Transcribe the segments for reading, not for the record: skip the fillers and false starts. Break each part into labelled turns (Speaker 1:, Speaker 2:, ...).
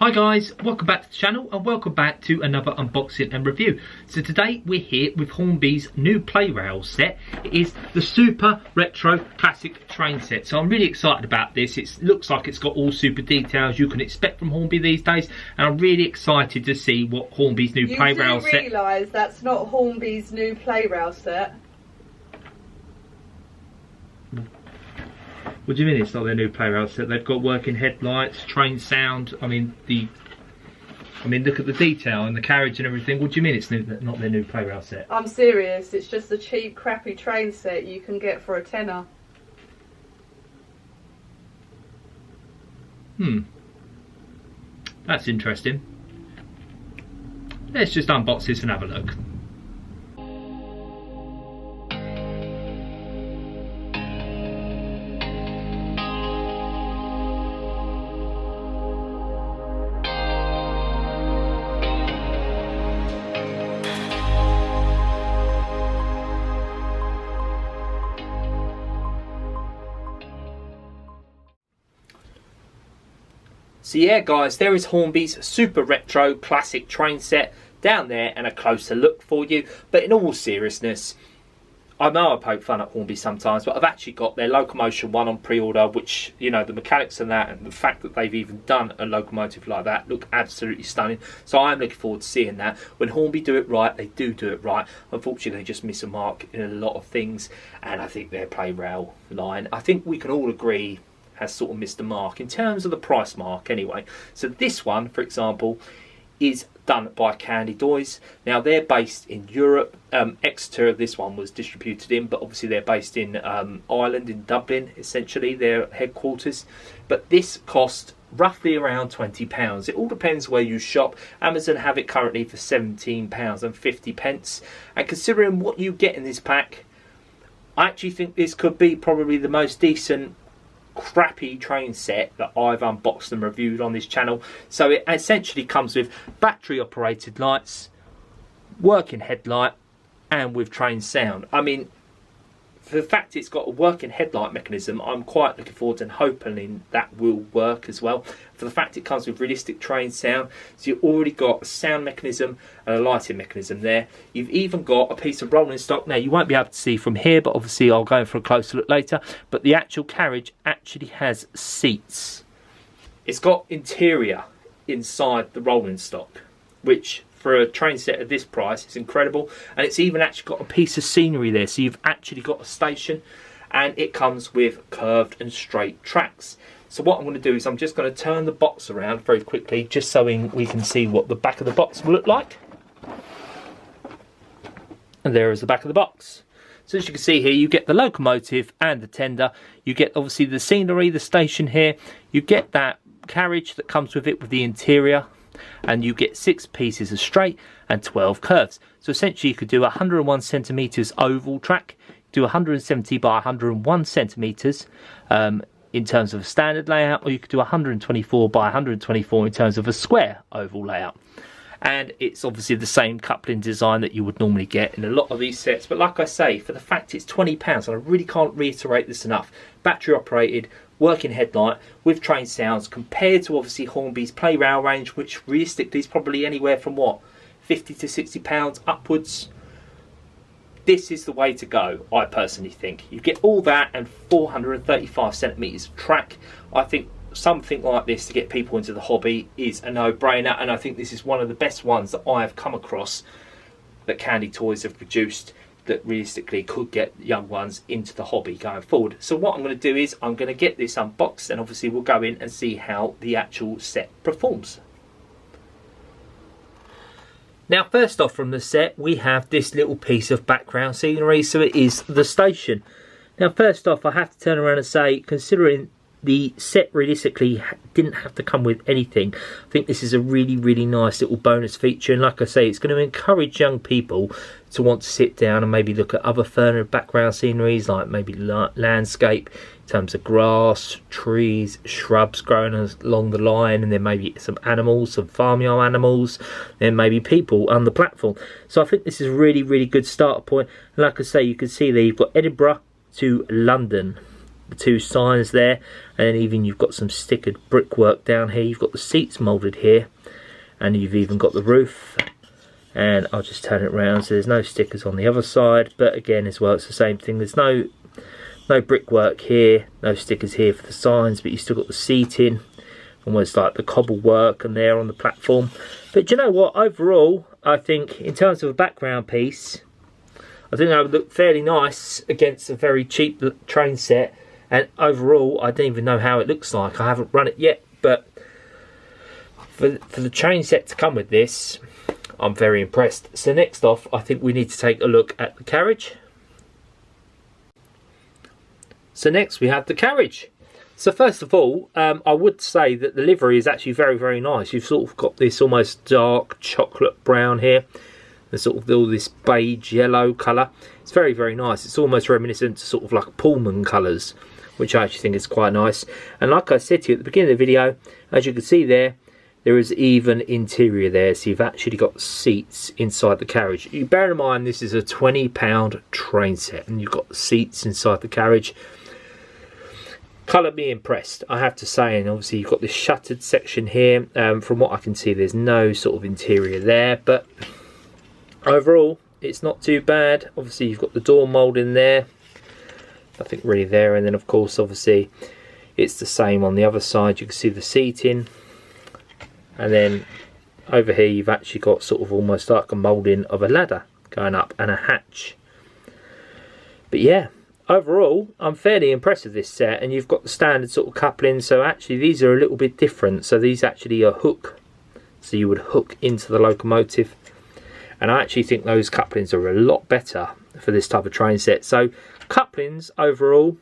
Speaker 1: Hi guys, welcome back to the channel and welcome back to another unboxing and review. So today we're here with Hornby's new play rail set. It is the Super Retro Classic train set. So I'm really excited about this. It looks like it's got all super details you can expect from Hornby these days, and I'm really excited to see what Hornby's new play rail set.
Speaker 2: You do realise that's not Hornby's new play rail set?
Speaker 1: What do you mean it's not their new play rail set? They've got working headlights, train sound. I mean, look at the detail and the carriage and everything. What do you mean it's not their new play rail set?
Speaker 2: I'm serious. It's just a cheap, crappy train set you can get for a tenner.
Speaker 1: That's interesting. Let's just unbox this and have a look. So yeah guys, there is Hornby's Super Retro Classic train set down there and a closer look for you. But in all seriousness, I know I poke fun at Hornby sometimes, but I've actually got their Locomotion one on pre-order, which, you know, the mechanics and that and the fact that they've even done a locomotive like that look absolutely stunning. So I'm looking forward to seeing that. When Hornby do it right, they do it right. Unfortunately, they just miss a mark in a lot of things, and I think their play rail line, I think we can all agree, has sort of missed the mark in terms of the price mark anyway. So this one, for example, is done by Kanditoys. Now they're based in Europe. Exeter, this one was distributed in, but obviously they're based in Ireland, in Dublin, essentially their headquarters. But this cost roughly around £20. It all depends where you shop. Amazon have it currently for £17.50. And considering what you get in this pack, I actually think this could be probably the most decent crappy train set that I've unboxed and reviewed on this channel. So it essentially comes with battery operated lights, working headlight, and with train sound. I mean, for the fact it's got a working headlight mechanism, I'm quite looking forward and hoping that will work as well. For the fact it comes with realistic train sound, so you've already got a sound mechanism and a lighting mechanism there. You've even got a piece of rolling stock. Now you won't be able to see from here, but obviously I'll go in for a closer look later. But the actual carriage actually has seats. It's got interior inside the rolling stock, which for a train set at this price is incredible. And it's even actually got a piece of scenery there, so you've actually got a station, and it comes with curved and straight tracks. So what I'm going to do is I'm just going to turn the box around very quickly, just so we can see what the back of the box will look like. And there is the back of the box. So as you can see here, you get the locomotive and the tender. You get obviously the scenery, the station here. You get that carriage that comes with it, with the interior. And you get 6 pieces of straight and 12 curves. So essentially you could do 101 centimeters oval track, do 170 by 101 centimeters in terms of a standard layout, or you could do 124 by 124 in terms of a square oval layout. And it's obviously the same coupling design that you would normally get in a lot of these sets. But like I say, for the fact it's £20, and I really can't reiterate this enough, battery operated, working headlight with train sounds, compared to obviously Hornby's play rail range, which realistically is probably anywhere from what, £50 to £60 upwards. This is the way to go, I personally think. You get all that and 435 centimeters of track. I think something like this to get people into the hobby is a no-brainer, and I think this is one of the best ones that I have come across that Kanditoys have produced that realistically could get young ones into the hobby going forward. So what I'm going to do is I'm going to get this unboxed, and obviously we'll go in and see how the actual set performs. Now first off from the set, we have this little piece of background scenery, so it is the station. Now first off, I have to turn around and say, considering the set realistically didn't have to come with anything, I think this is a really nice little bonus feature. And like I say, it's going to encourage young people to want to sit down and maybe look at other further background sceneries, like maybe landscape in terms of grass, trees, shrubs growing along the line, and then maybe some animals, some farmyard animals, then maybe people on the platform. So I think this is a really good start point. And like I say, you can see there you've got Edinburgh to London. the two signs there, and then even you've got some stickered brickwork down here. You've got the seats moulded here, and you've even got the roof. And I'll just turn it around, so there's no stickers on the other side, but again as well it's the same thing. There's no brickwork here, no stickers here for the signs, but you still got the seating, almost like the cobble work and there on the platform. But do you know what, overall I think in terms of a background piece, I think that would look fairly nice against a very cheap train set. And overall I don't even know how it looks like, I haven't run it yet, but for the train set to come with this, I'm very impressed. So next off, I think we need to take a look at the carriage. So next we have the carriage. So first of all, I would say that the livery is actually very, very nice. You've sort of got this almost dark chocolate brown here. There's sort of all this beige yellow colour. It's very, very nice. It's almost reminiscent to sort of like Pullman colours, which I actually think is quite nice. And like I said to you at the beginning of the video, as you can see there is even interior there, so you've actually got seats inside the carriage. You bear in mind this is a £20 train set, and you've got the seats inside the carriage. Colour me impressed, I have to say, and obviously you've got this shuttered section here. From what I can see, there's no sort of interior there, but overall it's not too bad. Obviously you've got the door mould in there, nothing really there, and then of course obviously it's the same on the other side. You can see the seating. And then over here you've actually got sort of almost like a moulding of a ladder going up and a hatch. But yeah, overall I'm fairly impressed with this set, and you've got the standard sort of coupling. So actually these are a little bit different. So these actually are hook, so you would hook into the locomotive, and I actually think those couplings are a lot better for this type of train set. So couplings overall,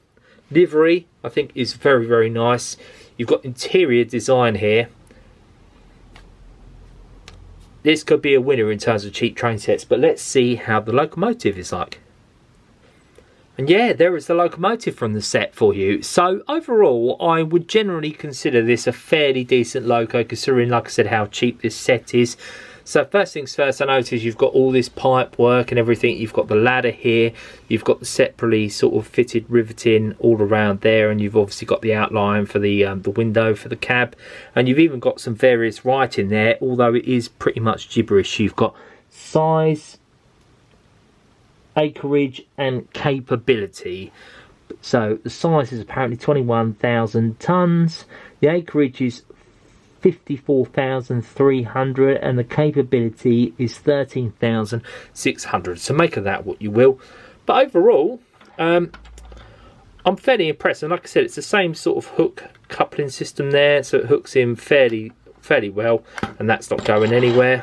Speaker 1: livery I think is very, very nice. You've got interior design here. This could be a winner in terms of cheap train sets, but let's see how the locomotive is like. And yeah, there is the locomotive from the set for you. So overall, I would generally consider this a fairly decent loco, considering, like I said, how cheap this set is. So first things first, I notice you've got all this pipe work and everything. You've got the ladder here. You've got the separately sort of fitted riveting all around there, and you've obviously got the outline for the window for the cab, and you've even got some various writing there, although it is pretty much gibberish. You've got size, acreage and capability. So the size is apparently 21,000 tons. The acreage is 54,300, and the capability is 13,600. So make of that what you will. But overall, I'm fairly impressed. And like I said, it's the same sort of hook coupling system there, so it hooks in fairly well, and that's not going anywhere.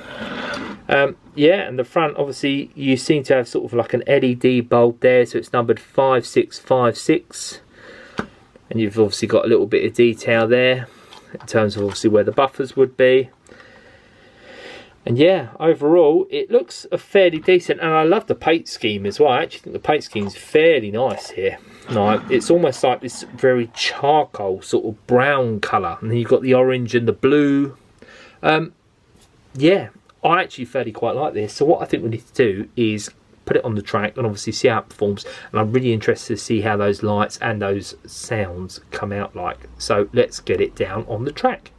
Speaker 1: Yeah, and the front, obviously, you seem to have sort of like an LED bulb there, so it's numbered 5656, and you've obviously got a little bit of detail there in terms of obviously where the buffers would be. And yeah, overall it looks a fairly decent, and I love the paint scheme as well. I actually think the paint scheme is fairly nice here. Like, it's almost like this very charcoal sort of brown colour, and then you've got the orange and the blue. Yeah, I actually fairly quite like this. So what I think we need to do is put it on the track and obviously see how it performs, and I'm really interested to see how those lights and those sounds come out like. So let's get it down on the track.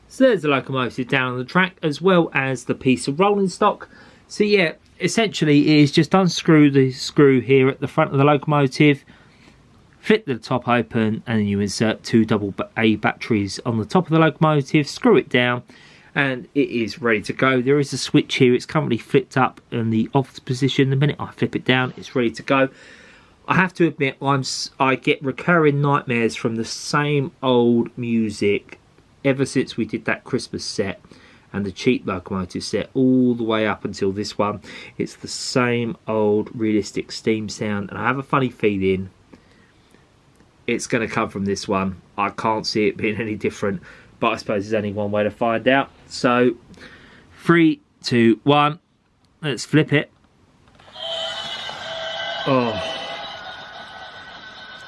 Speaker 1: So there's the locomotive down on the track, as well as the piece of rolling stock. So yeah, essentially it is just unscrew the screw here at the front of the locomotive, flip the top open, and then you insert two AA batteries on the top of the locomotive, screw it down, and it is ready to go. There is a switch here. It's currently flipped up in the off position. The minute I flip it down, it's ready to go. I have to admit, I get recurring nightmares from the same old music ever since we did that Christmas set and the cheap locomotive set, all the way up until this one. It's the same old realistic steam sound, and I have a funny feeling it's going to come from this one. I can't see it being any different, but I suppose there's only one way to find out. So 3, 2, 1, let's flip it. Oh,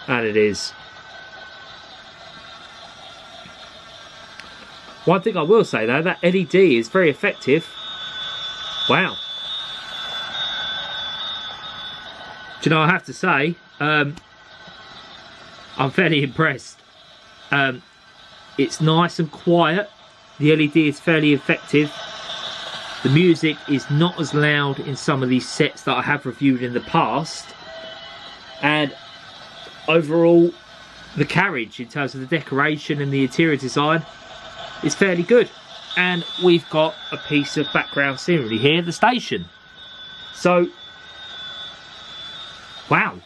Speaker 1: and it is. One thing I will say though, that LED is very effective. Wow. Do you know, I have to say, I'm fairly impressed. It's nice and quiet. The LED is fairly effective. The music is not as loud in some of these sets that I have reviewed in the past. And overall, the carriage in terms of the decoration and the interior design is fairly good. And we've got a piece of background scenery here, the station. So, wow.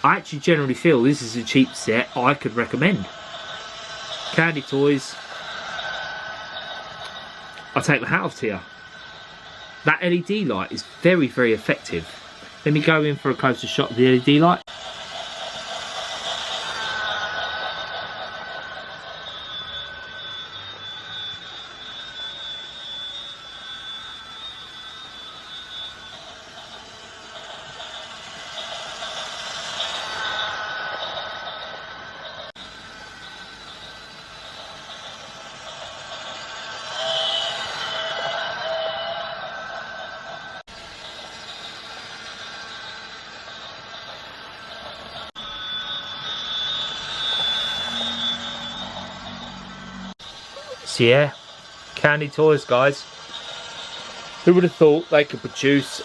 Speaker 1: I actually generally feel this is a cheap set I could recommend. Kanditoys, I'll take my hat off to you. That LED light is very, very effective. Let me go in for a closer shot of the LED light. So yeah, Kanditoys, guys. Who would have thought they could produce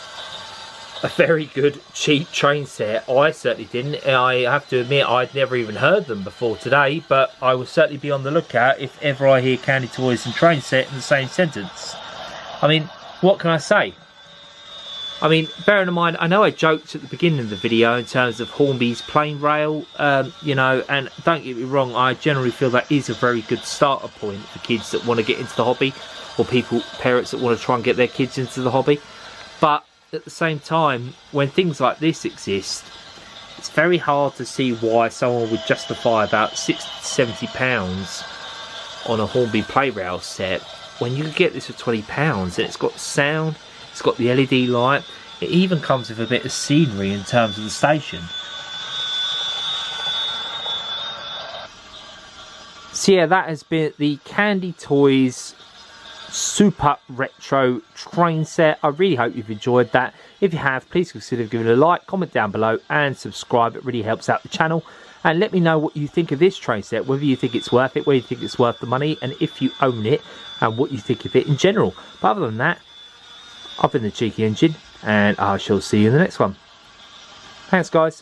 Speaker 1: a very good cheap train set? I certainly didn't. I have to admit I'd never even heard them before today, but I will certainly be on the lookout if ever I hear Kanditoys and train set in the same sentence. I mean, what can I say? I mean, bearing in mind, I know I joked at the beginning of the video in terms of Hornby's plain rail, you know, and don't get me wrong, I generally feel that is a very good starter point for kids that want to get into the hobby, or parents that want to try and get their kids into the hobby. But at the same time, when things like this exist, it's very hard to see why someone would justify about £60 to £70 on a Hornby play rail set when you can get this for £20 and it's got sound. It's got the LED light. It even comes with a bit of scenery in terms of the station. So yeah, that has been the Kanditoys Super Retro train set. I really hope you've enjoyed that. If you have, please consider giving it a like, comment down below and subscribe. It really helps out the channel. And let me know what you think of this train set, whether you think it's worth it, whether you think it's worth the money, and if you own it, and what you think of it in general. But other than that, I've been the Cheeky Engine, and I shall see you in the next one. Thanks, guys.